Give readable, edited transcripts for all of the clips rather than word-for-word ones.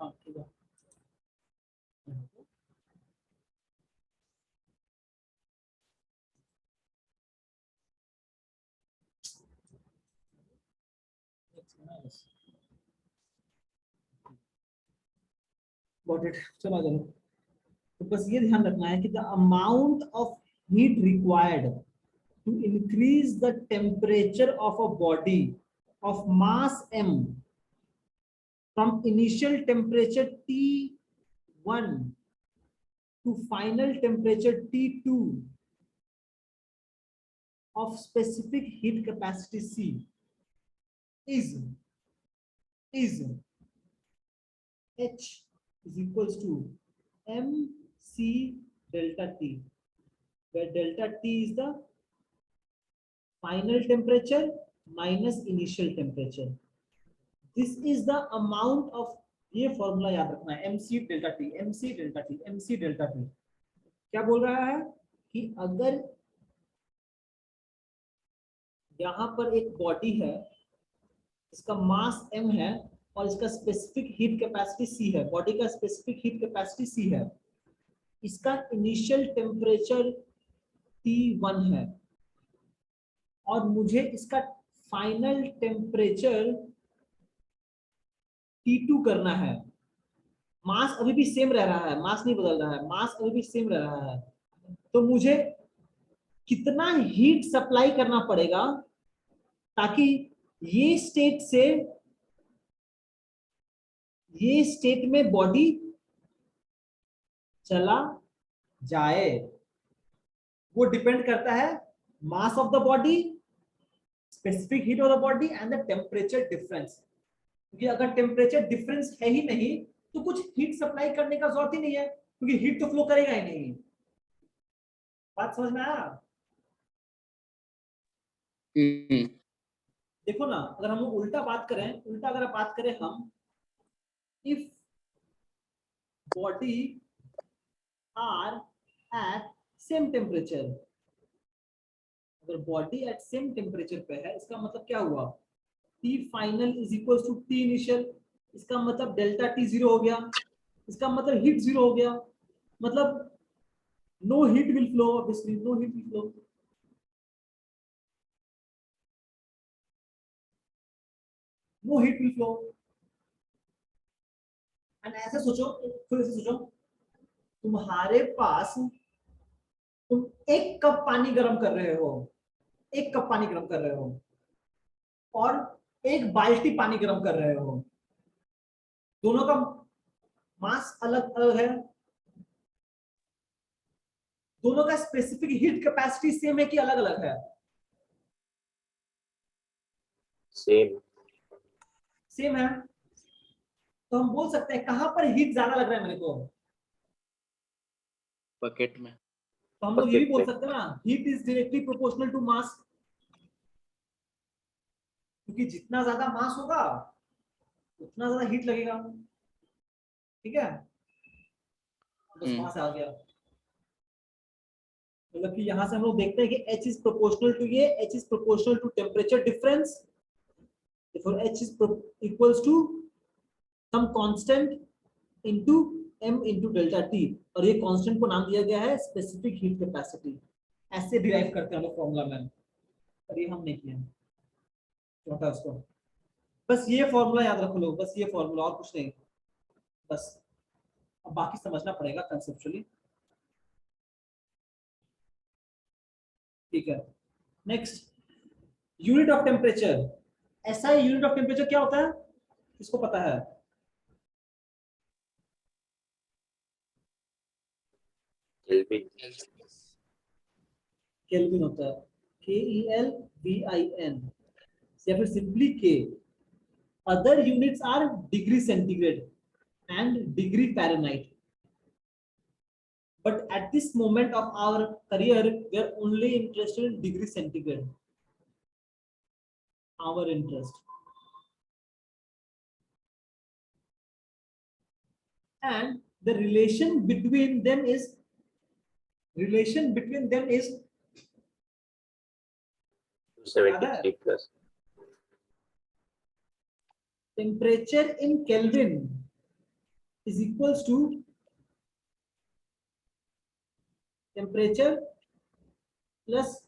हाँ ठीक है। चलो चलो, तो बस ये ध्यान रखना है कि the amount of heat required to increase the temperature of a body of mass m from initial temperature T1 to final temperature T2 of specific heat capacity C is H is equals to mc delta T, where delta T is the final temperature minus initial temperature. This is the amount of, ये formula याद रखना है, mc delta T, mc delta T, mc delta T। क्या बोल रहा है कि अगर यहां पर एक बॉडी है, इसका मास m है और इसका स्पेसिफिक हीट कैपेसिटी c है, बॉडी का स्पेसिफिक हीट कैपेसिटी c है, इसका इनिशियल टेम्परेचर T1 है और मुझे इसका फाइनल टेम्परेचर T2 करना है। मास अभी भी सेम रह रहा है, मास नहीं बदल रहा है, मास अभी भी सेम रह रहा है, तो मुझे कितना हीट सप्लाई करना पड़ेगा ताकि ये स्टेट से ये स्टेट में बॉडी चला जाए। वो डिपेंड करता है mass of the body, specific heat of the body and the temperature difference. क्योंकि अगर टेम्परेचर डिफरेंस है ही नहीं तो कुछ हीट सप्लाई करने का जरूरत ही नहीं है, क्योंकि हीट तो फ्लो करेगा ही नहीं। बात समझ में आया? देखो ना, अगर हम लोग उल्टा बात करें, उल्टा अगर बात करें हम, if body are at same temperature, अगर बॉडी एट सेम टेम्परेचर पे है, इसका मतलब क्या हुआ, T final is equal to T initial, इसका मतलब डेल्टा T जीरो हो गया, इसका मतलब हीट जीरो हो गया, मतलब no heat will flow, obviously no heat will flow. No heat will flow. And ऐसे सोचो, फिर ऐसे सोचो, तुम्हारे पास तुम एक कप पानी गर्म कर रहे हो, एक कप पानी गर्म कर रहे हो और एक बाल्टी पानी गर्म कर रहे हो, दोनों का मास अलग अलग है, दोनों का स्पेसिफिक हीट कैपेसिटी सेम है कि अलग अलग है? सेम सेम है। तो हम बोल सकते हैं कहां पर हीट ज्यादा लग रहा है मेरे को? बकेट में। तो हम लोग ये भी बोल सकते हैं ना, heat is directly proportional to mass, क्योंकि जितना ज्यादा मास होगा उतना ज्यादा हीट लगेगा। ठीक है, बस वहां से आ गया। मतलब कि यहां से हम लोग देखते हैं कि H इज प्रोपोर्शनल टू ये, H is proportional to temperature difference, therefore H is equals to some constant into m into delta T, और ये कांस्टेंट को नाम दिया गया है स्पेसिफिक हीट कैपेसिटी। ऐसे डिराइव करते हैं हम लोग फॉर्मूला में, पर ये हम नहीं किया छोटा उसको। बस ये फॉर्मूला याद रख लो, बस ये फॉर्मूला, और कुछ नहीं, बस। अब बाकी समझना पड़ेगा कंसेप्चुअली। ठीक है, नेक्स्ट, यूनिट ऑफ टेम्परेचर। ऐसा यूनिट ऑफ टेम्परेचर क्या होता है, किसको पता है? केल्विन होता है, KELVIN, या फिर simply K। Other units are degree centigrade and degree Fahrenheit, but at this moment of our career we are only interested in degree centigrade, our interest, and the relation between them is 273 plus temperature in Kelvin is equals to temperature plus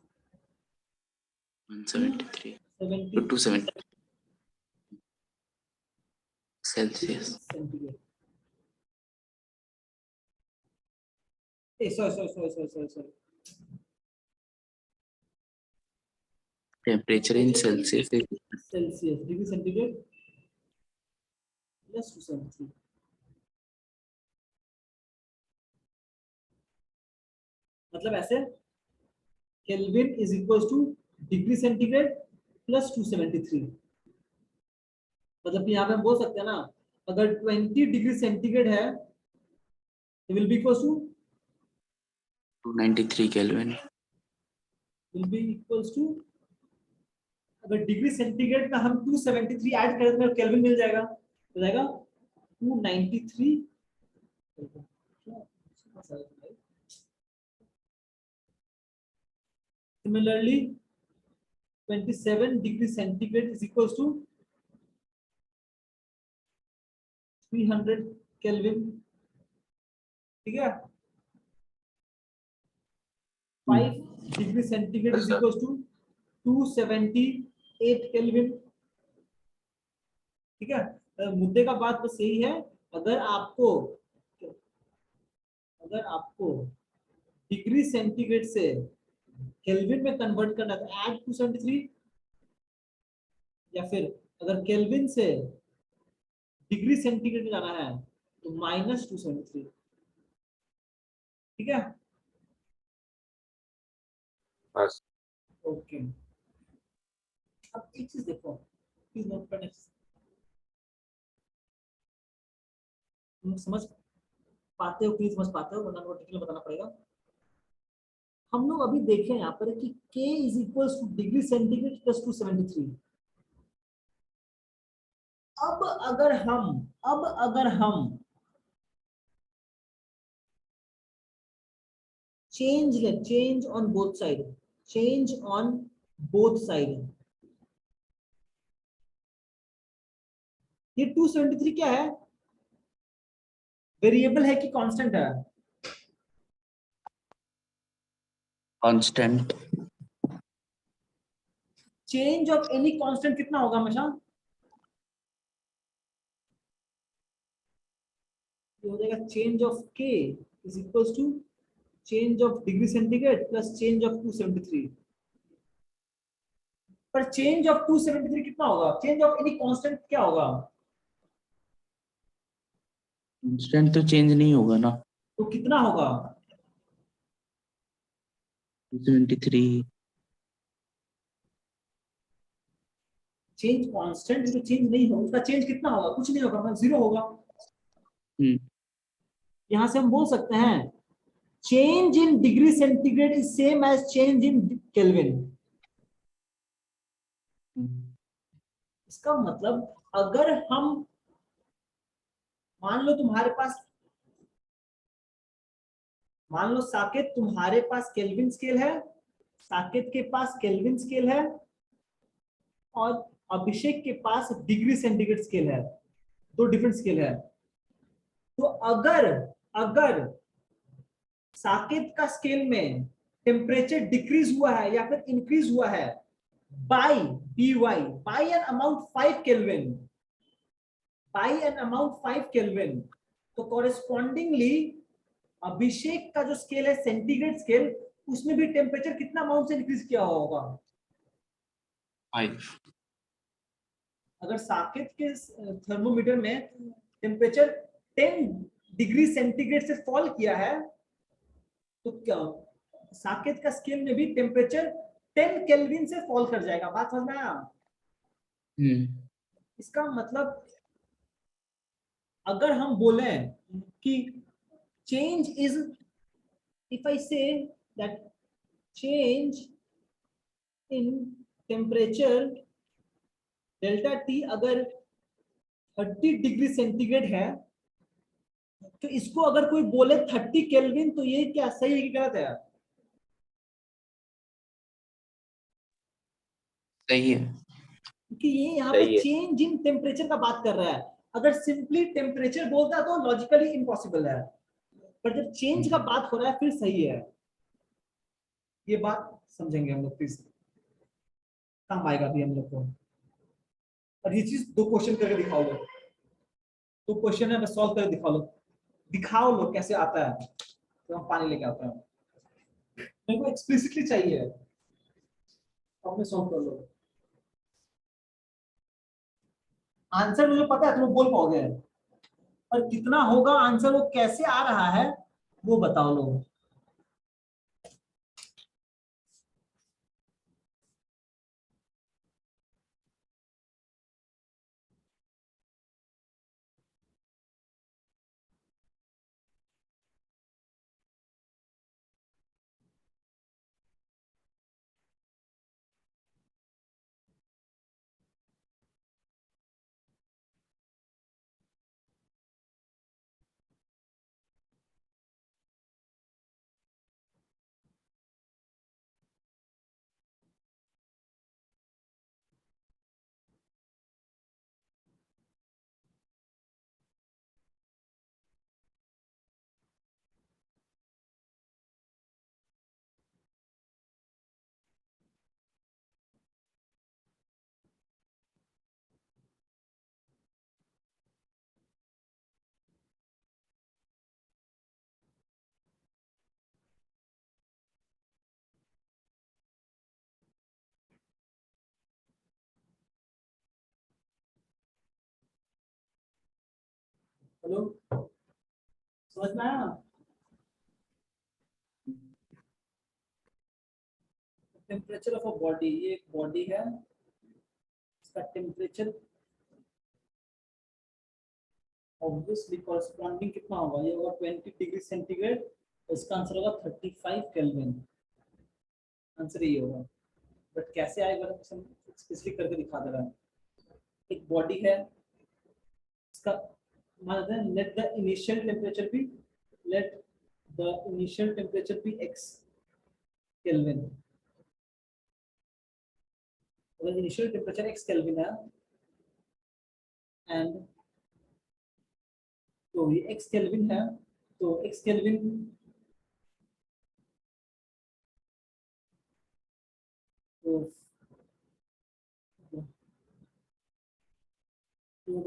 173 to 70 270 Celsius. centigrade. Sorry. Temperature in Celsius is Celsius, degree centigrade plus 273. मतलब ऐसे kelvin is equal two degree centigrade plus 273. मतलब कि यहाँ पे हम बोल सकते हैं ना, अगर 20 डिग्री सेंटीग्रेड है it will be equals to 293 Kelvin. will be equals to, अगर डिग्री सेंटीग्रेड में हम 273 ऐड करें तो केल्विन मिल जाएगा, हो जाएगा 293. Similarly 27 degree centigrade is equals to 300 Kelvin. ठीक है, 5 degree centigrade is equals to 278 Kelvin. ठीक है, मुद्दे का बात बस यही है, अगर आपको डिग्री सेंटीग्रेड से केल्विन में कन्वर्ट करना है तो ऐड 273, या फिर अगर केल्विन से डिग्री सेंटीग्रेड में जाना है तो माइनस 273. ठीक है, बस ओके. अब एक चीज देखो, प्लीज नोट करना, तुम समझ पाते हो, प्लीज समझ पाते हो, वरना वो डिटेल बताना पड़ेगा. हम लोग अभी देखें यहाँ पर कि K is equal two degree centigrade plus 273. अब अगर हम चेंज ऑन बोथ साइड, ये 273 क्या है, वेरिएबल है कि कांस्टेंट है? Constant. Change of any constant कितना होगा हमेशा? ये हो जाएगा change of K is equal to change of degree centigrade plus change of 273. पर चेंज ऑफ 273 कितना होगा? चेंज ऑफ एनी कांस्टेंट क्या होगा? कांस्टेंट तो चेंज नहीं होगा ना. तो कितना होगा? 273. चेंज कांस्टेंट तो चेंज नहीं होगा, उसका चेंज कितना होगा? कुछ नहीं होगा, मतलब 0 होगा. यहां से हम बोल सकते हैं change in degree centigrade is same as change in kelvin. इसका मतलब अगर हम मान लो साकेत तुम्हारे पास केल्विन स्केल है, साकेत के पास केल्विन स्केल है, और अभिषेक के पास डिग्री सेंटीग्रेड स्केल है, 2 डिफरेंट स्केल है. तो अगर साकेत का स्केल में टेम्परेचर डिक्रीज हुआ है या फिर इंक्रीज हुआ है by an amount 5 Kelvin, तो कॉरेस्पॉन्डिंगली अभिषेक का जो स्केल है सेंटीग्रेड स्केल, उसमें भी टेम्परेचर कितना अमाउंट से इंक्रीज किया होगा? 5. अगर साकेत के थर्मोमीटर में टेम्परेचर 10 डिग्री सेंटीग्रेड से फॉल किया है, तो क्या साकेत का स्केल में भी टेम्परेचर 10 केल्विन से फॉल कर जाएगा. बात समझ में आया? इसका मतलब अगर हम बोले कि change is, if I say that change in temperature delta T अगर 30 डिग्री सेंटीग्रेड है, तो इसको अगर कोई बोले 30 केल्विन, तो ये क्या सही है कि गलत है? सही है. क्योंकि ये यहाँ पे चेंज इन टेम्परेचर का बात कर रहा है. अगर सिंपली टेम्परेचर बोलता तो लॉजिकली इम्पॉसिबल है, पर जब चेंज का बात हो रहा है फिर सही है। ये बात समझेंगे हम लोग, प्लीज काम आएगा अभी हम लोग को। और ये चीज 2 क्वेश्चन करके दिखाओ लो, 2 क्वेश्चन है, बस सॉल्व करके दिखाओ लो कैसे आता है। तो हम पानी लेके आते हैं, मेरे को एक्सप्लिसिटली चाहिए, अपने सॉल्व कर लो। आंसर मुझे पता है, तुम बोल पाओगे, और कितना होगा आंसर, वो कैसे आ रहा है वो बताओ लोग। हेलो, समझ में आया? टेम्परेचर ऑफ अ बॉडी, ये एक बॉडी है, इसका टेम्परेचर ऑब्वियसली कॉरेस्पॉन्डिंग कितना होगा, ये होगा 20 डिग्री सेंटीग्रेड, इसका आंसर होगा 35 केल्विन। आंसर ये होगा, बट कैसे आएगा तो स्पेसिफिक करके दिखा दे रहा है। एक बॉडी है, इसका मान लेते हैं let the initial temperature be, let the initial temperature be x kelvin. अगर इनिशियल टेम्परेचर x केल्विन है एंड तो ये x केल्विन है, तो x केल्विन तो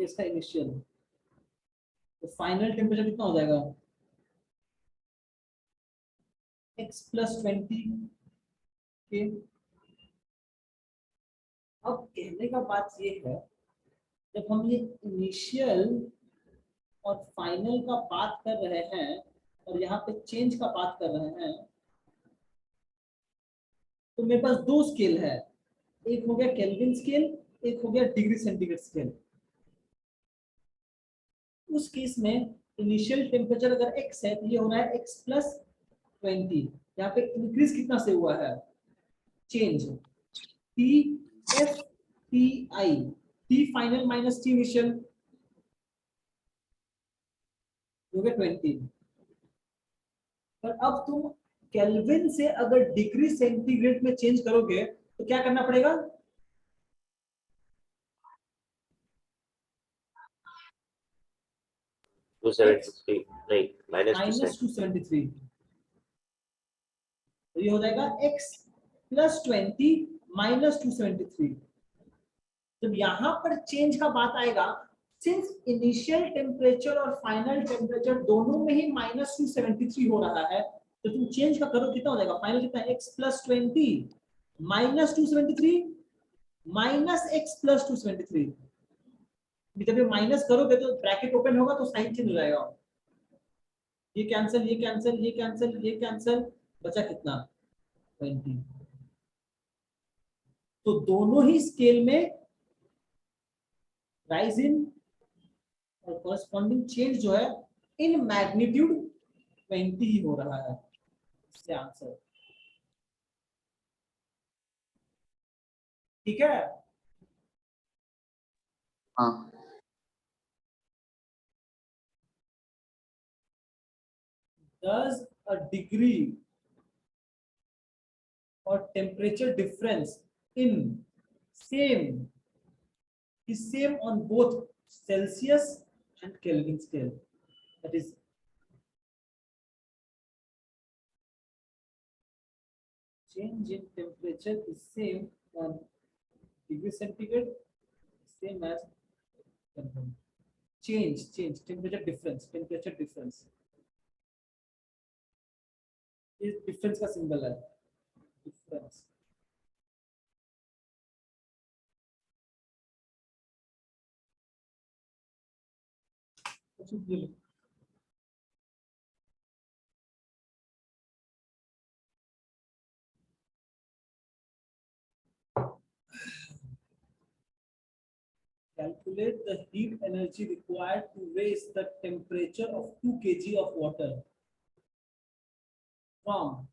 इसका इनिशियल, तो फाइनल टेम्परेचर कितना हो जाएगा x प्लस 20 के। अब कहने का बात ये है, जब हम ये इनिशियल और फाइनल का बात कर रहे हैं और यहाँ पे चेंज का बात कर रहे हैं, तो मेरे पास 2 स्केल है, एक हो गया केल्विन स्केल, एक हो गया डिग्री सेंटीग्रेड स्केल। उस केस में इनिशियल टेम्परेचर अगर x है तो ये हो रहा है x प्लस 20, यहाँ पे इंक्रीज कितना से हुआ है, change T F T I, T final minus T initial हो गया 20। पर अब तुम केल्विन से अगर डिग्री सेंटीग्रेड में चेंज करोगे तो क्या करना पड़ेगा, 273 नहीं माइनस 273, तो ये हो जाएगा x प्लस 20 माइनस 273। जब यहां पर चेंज का बात आएगा, सिंस इनिशियल टेम्परेचर और फाइनल टेम्परेचर दोनों में ही माइनस 273 हो रहा है, तो तुम चेंज का करो कितना हो जाएगा, फाइनल कितना है, x plus 20 minus 273 minus x plus 273। जब ये माइनस करोगे तो ब्रैकेट ओपन होगा तो साइन चेंज हो जाएगा, ये कैंसिल ये कैंसिल ये कैंसिल ये कैंसिल, बचा कितना 20। तो दोनों ही स्केल में राइज इन और कॉरेस्पॉन्डिंग चेंज जो है इन मैग्नीट्यूड 20 ही हो रहा है, इससे आंसर ठीक है। हाँ Does a degree or temperature difference in same is same on both Celsius and Kelvin scale. That is change in temperature is same on degree centigrade, same as Kelvin. Change temperature difference इस difference का symbol है difference. Calculate the heat energy required to raise the temperature of 2 kg of water from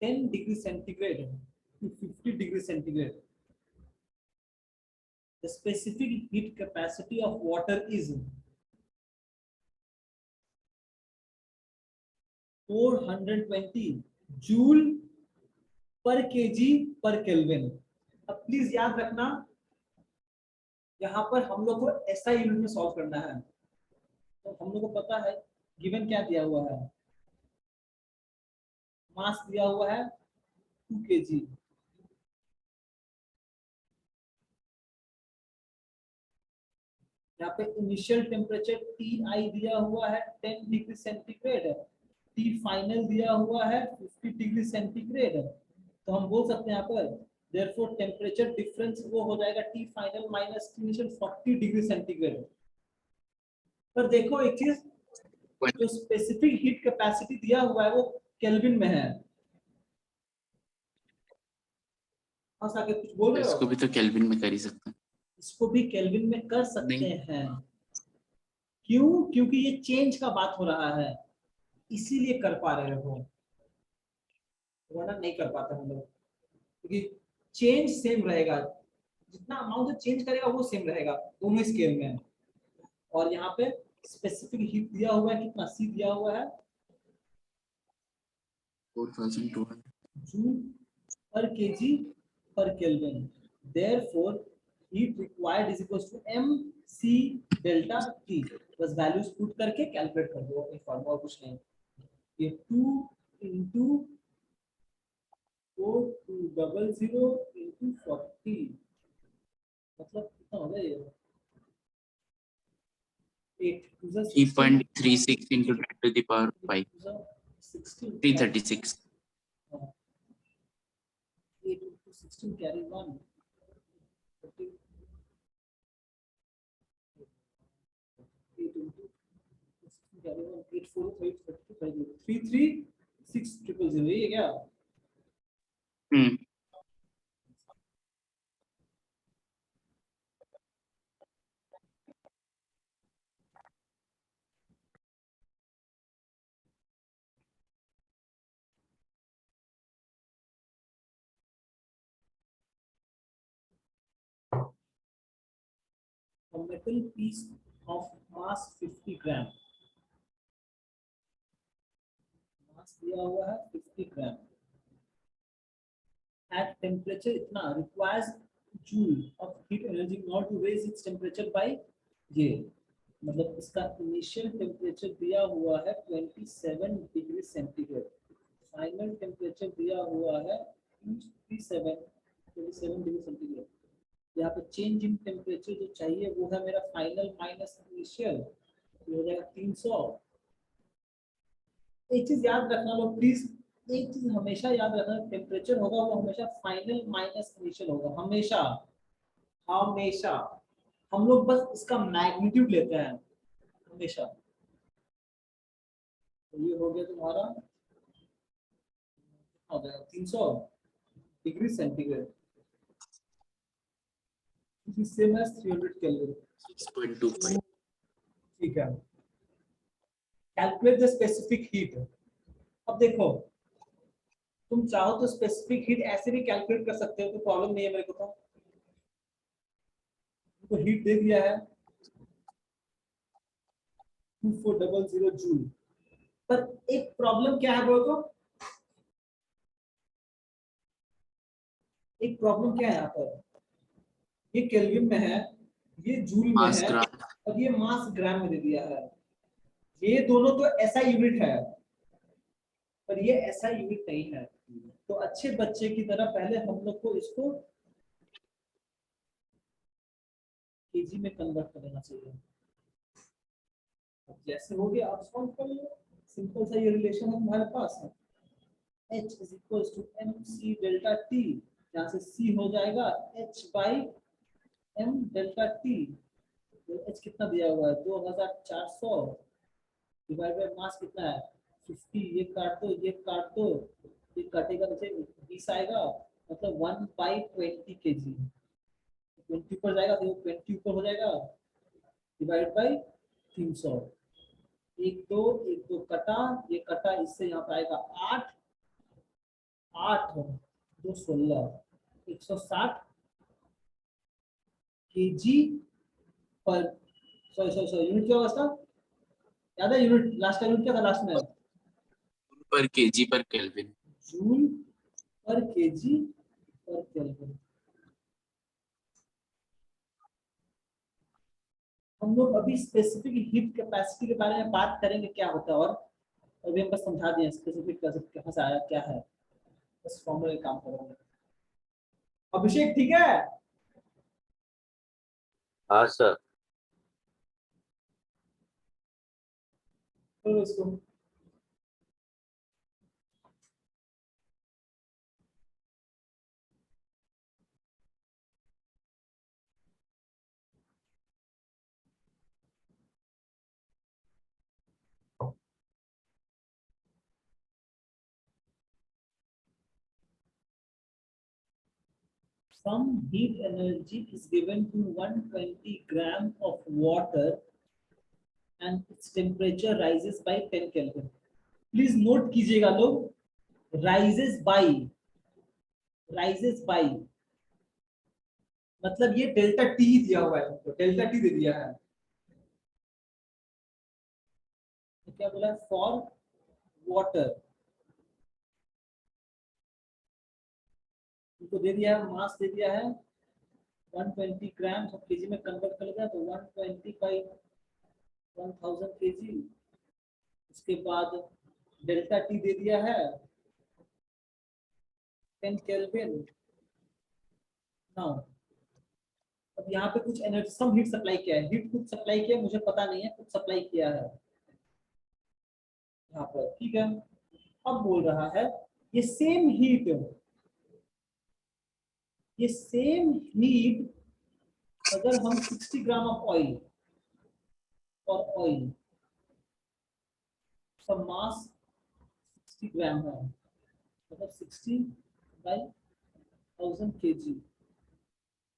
10 degrees centigrade to 50 degrees centigrade. The specific heat capacity of water is 420 joule per kg per Kelvin. अब please याद रखना यहाँ पर हम लोग को SI unit में solve करना है, तो हम लोग को पता है गिवन क्या दिया हुआ है, मास दिया हुआ है 2 kg. यहाँ पे इनिशियल टेम्परेचर TI दिया हुआ है 10 डिग्री सेंटीग्रेड, T फाइनल दिया हुआ है 50 डिग्री सेंटीग्रेड. तो हम बोल सकते हैं यहाँ पर therefore टेम्परेचर डिफरेंस वो हो जाएगा T final minus T initial 40 degree centigrade. पर देखो एक चीज, जो स्पेसिफिक हीट कैपेसिटी दिया हुआ है वो केल्विन में है. हाँ साके कुछ बोल रहे हो? इसको भी तो केल्विन में कर ही सकते हैं. इसको भी केल्विन में कर सकते हैं. क्यों? क्योंकि ये चेंज का बात हो रहा है, इसीलिए कर पा रहे हो, वरना नहीं कर पाते हम लोग. क्योंकि चेंज सेम रहेगा, जितना अमाउंट चेंज करेगा वो सेम रहेगा दोनों स्केल में. और यहाँ पे स्पेसिफिक हीट दिया हुआ है, कितना C दिया हुआ है 4200 जूल पर केजी पर kelvin. Therefore heat required is equals to mc delta T. बस वैल्यूज पुट करके कैलकुलेट कर दो अपनी फॉर्मूला, कुछ नहीं. ये 2 into 4200 into 40 मतलब कितना हो गया ये 3.36 into 10 to the power 5 336. 8 into 16 carry 1 8 into 16 carry 1 8 4 5 32 33600 ये क्या? A metal piece of mass 50 gram. मास दिया हुआ है 50 ग्राम. At temperature इतना requires joule of heat energy not to raise its temperature by ये, मतलब इसका इनिशियल टेम्परेचर दिया हुआ है 27 डिग्री सेंटीग्रेड, फाइनल टेम्परेचर दिया हुआ है 27 डिग्री सेंटीग्रेड. यहाँ पे चेंज इन टेम्परेचर जो चाहिए वो है मेरा फाइनल माइनस इनिशियल, हो जाएगा 300. एक चीज याद रखना लोग प्लीज, एक चीज हमेशा याद रखना, टेम्परेचर होगा वो हमेशा फाइनल माइनस इनिशियल होगा, हमेशा हमेशा. हम लोग बस इसका मैग्नीट्यूड लेते हैं हमेशा. तो ये हो गया तुम्हारा हो जाएगा 300 degree centigrade, same as 300 kelvin 6.25. ठीक है. Calculate the specific heat. अब देखो तुम चाहो तो स्पेसिफिक हीट ऐसे भी कैलकुलेट कर सकते हो, तो प्रॉब्लम नहीं है मेरे को. तो हीट दे दिया है 2400 जूल, पर एक प्रॉब्लम क्या है बोलो तो, एक प्रॉब्लम क्या है यहाँ पर, ये केल्विन में है ये जूल में मास है ग्राम और ये मास ग्राम में दे दिया है। ये दोनों तो ऐसा यूनिट है पर ये ऐसा यूनिट नहीं है। तो अच्छे बच्चे की तरह पहले हम लोग को इसको केजी में कन्वर्ट कर देना चाहिए। अब जैसे हो गया आप सॉल्व कर लो, सिंपल सा ये रिलेशन है तुम्हारे पास है। H is equals to mc delta t, यहाँ से c हो जाएगा h by m delta t। तो h कितना दिया हुआ है 2400 डिवाइड बाय मास कितना है 50। ये काट दो ये काट दो, ये कटेगा तो 20 आएगा, मतलब 1/20 kg। 20 ऊपर जाएगा तो 20 ऊपर हो जाएगा डिवाइड बाय 300। एक दो कटा, ये कटा, इससे यहाँ पे आएगा 8 8 2 16 160 kg पर सॉरी यूनिट क्या होगा इसका याद है? यूनिट लास्ट का यूनिट क्या था लास्ट में? पर केजी पर केल्विन। जूल पर केजी पर केल्विन। हम लोग अभी स्पेसिफिक हीट कैपेसिटी के बारे में बात करेंगे क्या होता है, और अभी हम बस समझा दिए स्पेसिफिक कहाँ से आया क्या है, बस फॉर्मूले काम करेंगे। अभिषेक ठीक है? हाँ सर। तो इसको some heat energy is given to 120 gram of water and its temperature rises by 10 Kelvin. Please note कीजिएगा लोग, राइजेस बाई मतलब ये डेल्टा टी दिया हुआ है, तो डेल्टा टी दे दिया है। तो क्या बोला है फॉर वाटर, उनको दे दिया है मास दे दिया है 120 ग्राम, सब केजी में कन्वर्ट कर दिया तो 120 बाई 1000 केजी। उसके बाद डेल्टा टी दे दिया है 10 केल्विन। नाउ अब यहाँ पे कुछ एनर्जी सम हीट सप्लाई किया है, हीट कुछ सप्लाई किया है मुझे पता नहीं है, कुछ सप्लाई किया है यहाँ पर, ठीक है। अब बोल रहा है ये सेम हीट, ये सेम हीट अगर हम 60 ग्राम ऑफ ऑयल और ऑयल सब मास 60 ग्राम है, मतलब 60 बाई 1000 केजी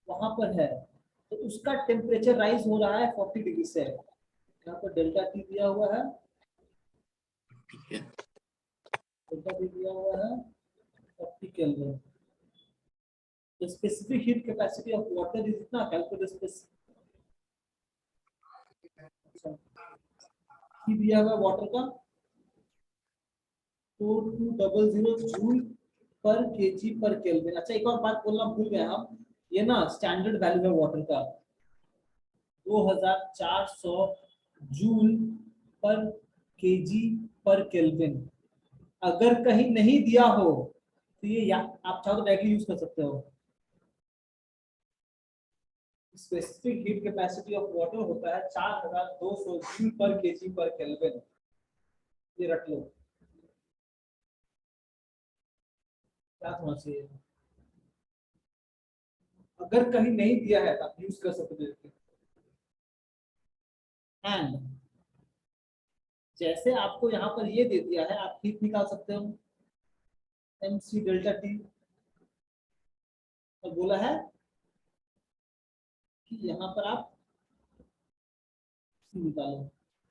वहां पर है, तो उसका टेम्परेचर राइज हो रहा है 40 डिग्री से। यहाँ पर डेल्टा टी दिया हुआ है, ठीक है। डेल्टा टी दिया हुआ है 40 kelvin. The specific heat capacity of water is इतना, calculate specific ही दिया हुआ वाटर का 4200 जूल पर केजी पर केल्विन। अच्छा एक और बात बोलना भूल गए हम, ये ना स्टैंडर्ड वैल्यू है वाटर का 2400 जूल पर केजी पर केल्विन। अगर कहीं नहीं दिया हो तो ये आप चाहो तो डायरेक्टली यूज कर सकते हो। Specific heat capacity of water होता है 4200 जूल पर केजी पर केल्विन, ये रख लो, क्या होना चाहिए। अगर कहीं नहीं दिया है तो आप यूज कर सकते हो। एंड जैसे आपको यहाँ पर ये दे दिया है, आप हीट निकाल सकते हो mc डेल्टा टी, और बोला है कि यहाँ पर आप C निकालो,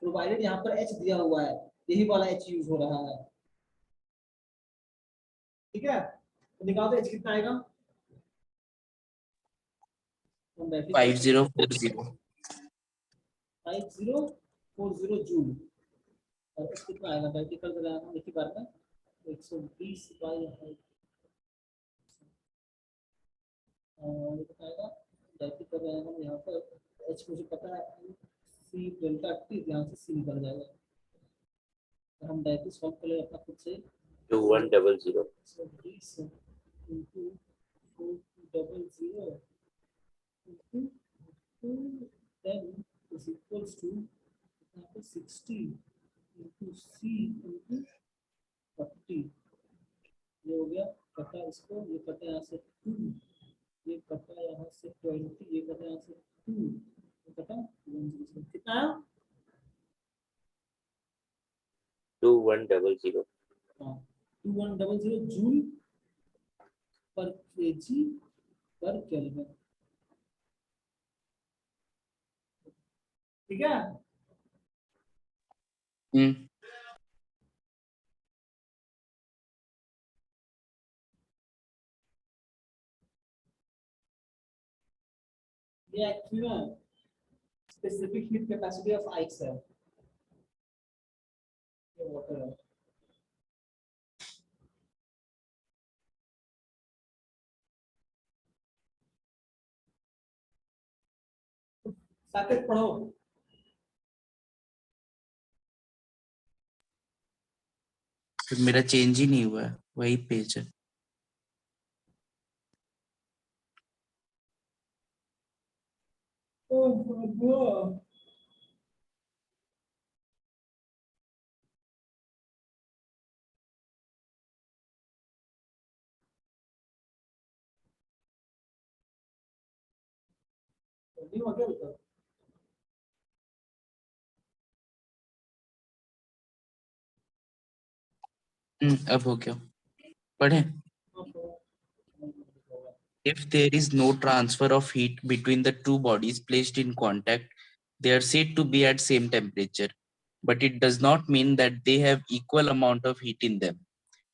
प्रोवाइडेड यहाँ पर h दिया हुआ है, यही वाला h यूज हो रहा है, ठीक है। तो निकाल दो h कितना आएगा, 5040 5040 जूल, और h कितना आएगा डायरेक्ट कर दे रहा हूं एक ही बार में 120 बाई और कितना आएगा डायरेक्ट कर रहे हैं हम यहाँ पर एच मुझे पता है सी डेल्टा टी, यहाँ से सी निकल जाएगा। तो हम डायरेक्टली सॉल्व कर लेंगे अपना खुद से। 2100 So this into 400 into 210 is equals to 60 into C into 40। ये हो गया, कटा इसको, ये कटा यहाँ से 2, ये कटा यहाँ से 20, ये कटा यहाँ से 2, ये कटा 100। कितना आया? 2100 हाँ 2100 जूल पर केजी पर केल्विन। ठीक है। ये एक्चुअली ना specific heat capacity of ice है, ये वाटर है। साकेत पढ़ो। मेरा चेंज ही नहीं हुआ है, वही पेज है। नहीं हो गया उत्तर। अब हो गया, पढ़े। If there is no transfer of heat between the two bodies placed in contact, they are said to be at same temperature, but it does not mean that they have equal amount of heat in them.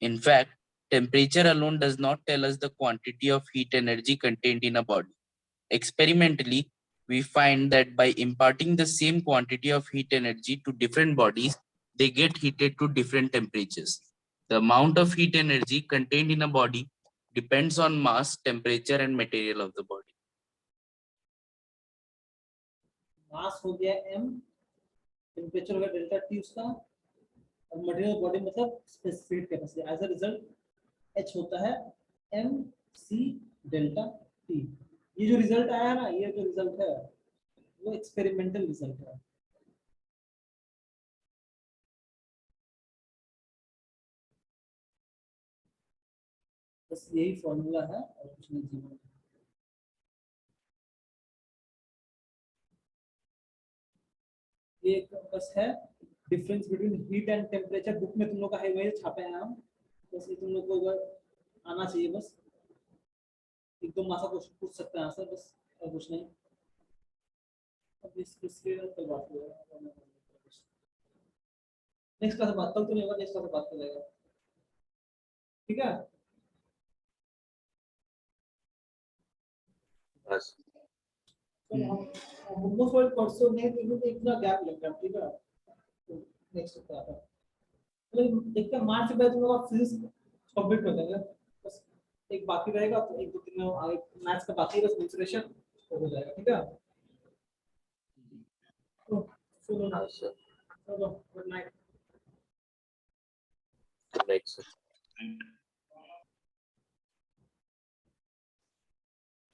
In fact, temperature alone does not tell us the quantity of heat energy contained in a body. Experimentally, we find that by imparting the same quantity of heat energy to different bodies, they get heated to different temperatures. The amount of heat energy contained in a body depends on mass, temperature, and material of the body. मास हो गया m, temperature हो गया delta T उसका, और material body मतलब specific capacity. As a result h होता है m c delta t। ये जो रिजल्ट आया ना, ये जो रिजल्ट है वो एक्सपेरिमेंटल रिजल्ट है। बस यही फॉर्मूला है और कुछ नहीं जीवन। ये एक बस है difference between heat and temperature. Book में तुम लोग का है, वही छापे हैं हम। बस ये तुम लोग को अगर आना चाहिए, बस एक दो मासा क्वेश्चन पूछ सकते हैं आंसर, बस और कुछ नहीं। अब इसके कल बात करेंगे, नेक्स्ट क्लास बात, कल तो नहीं होगा, नेक्स्ट क्लास बात करेगा। ठीक है। बस मोमोस वर्ल्ड परसों नहीं, तो इतना गैप लग गया। ठीक है, नेक्स्ट क्लास है मतलब देखते हैं मार्च में तुम लोग फिजिक्स कंप्लीट कर देंगे। बस एक बाकी रहेगा, तो एक दो दिन में आगे मैथ्स का बाकी बस मेंसुरेशन हो जाएगा। ठीक है, तो चलो good night. Good night, sir.